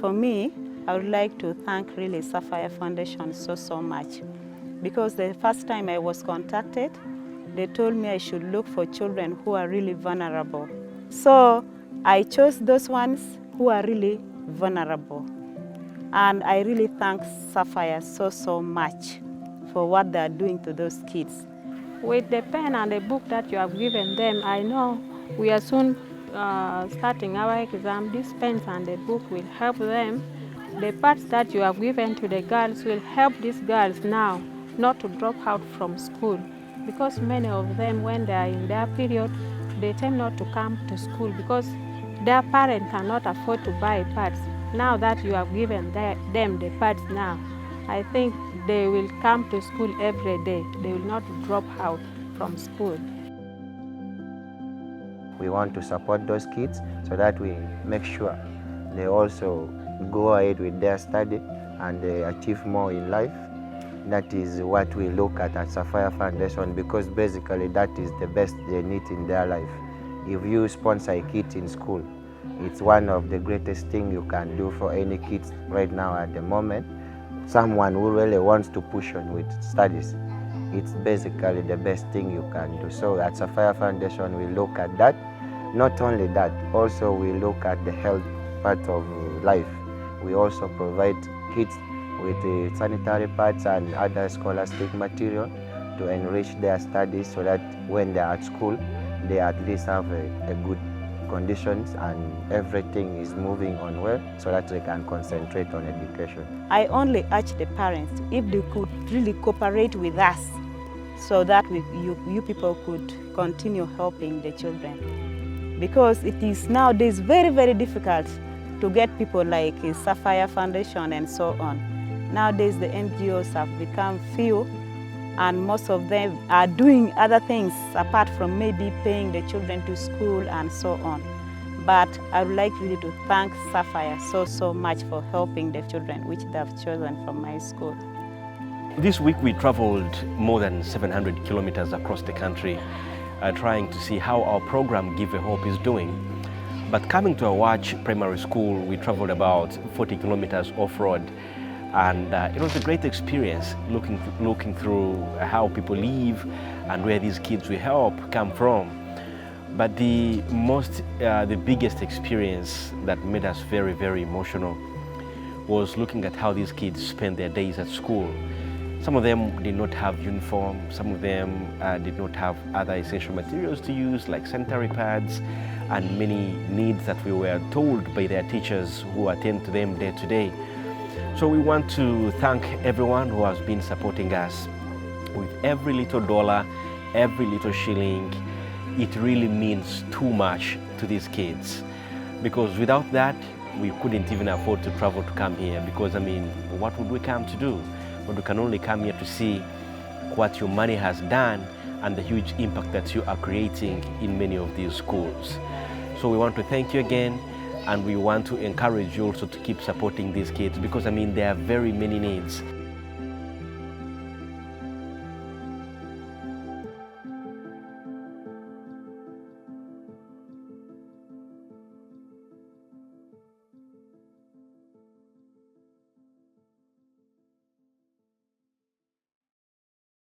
for me, I would like to thank really Sapphire Foundation so much, because the first time I was contacted, they told me I should look for children who are really vulnerable. So I chose those ones who are really vulnerable. And I really thank Sapphire so much for what they are doing to those kids. With the pen and the book that you have given them, I know we are soon starting our exam. These pens and the book will help them. The parts that you have given to the girls will help these girls now not to drop out from school, because many of them, when they are in their period, they tend not to come to school because their parents cannot afford to buy parts. Now that you have given them the parts now, I think they will come to school every day. They will not drop out from school. We want to support those kids so that we make sure they also go ahead with their study and they achieve more in life. That is what we look at Sapphire Foundation, because basically that is the best they need in their life. If you sponsor a kid in school, it's one of the greatest things you can do for any kids right now at the moment. Someone who really wants to push on with studies, it's basically the best thing you can do. So at Sapphire Foundation, we look at that. Not only that, also we look at the health part of life. We also provide kids with the sanitary pads and other scholastic material to enrich their studies, so that when they are at school, they at least have a good conditions and everything is moving on well, so that they can concentrate on education. I only urge the parents, if they could really cooperate with us, so that you people could continue helping the children. Because it is nowadays very difficult to get people like Sapphire Foundation and so on. Nowadays the NGOs have become few, and most of them are doing other things apart from maybe paying the children to school and so on. But I would like really to thank Sapphire so much for helping the children which they have chosen from my school. This week we traveled more than 700 kilometers across the country, trying to see how our program Give a Hope is doing. But coming to Awach Primary School, we traveled about 40 kilometers off-road. And it was a great experience looking through how people live and where these kids we help come from. But the biggest experience that made us very emotional was looking at how these kids spend their days at school. Some of them did not have uniform, some of them did not have other essential materials to use, like sanitary pads, and many needs that we were told by their teachers who attend to them day to day. So we want to thank everyone who has been supporting us with every little dollar, every little shilling. It really means too much to these kids, because without that, we couldn't even afford to travel to come here, because I mean, what would we come to do? But we can only come here to see what your money has done and the huge impact that you are creating in many of these schools. So we want to thank you again. And we want to encourage you also to keep supporting these kids, because I mean, there are very many needs.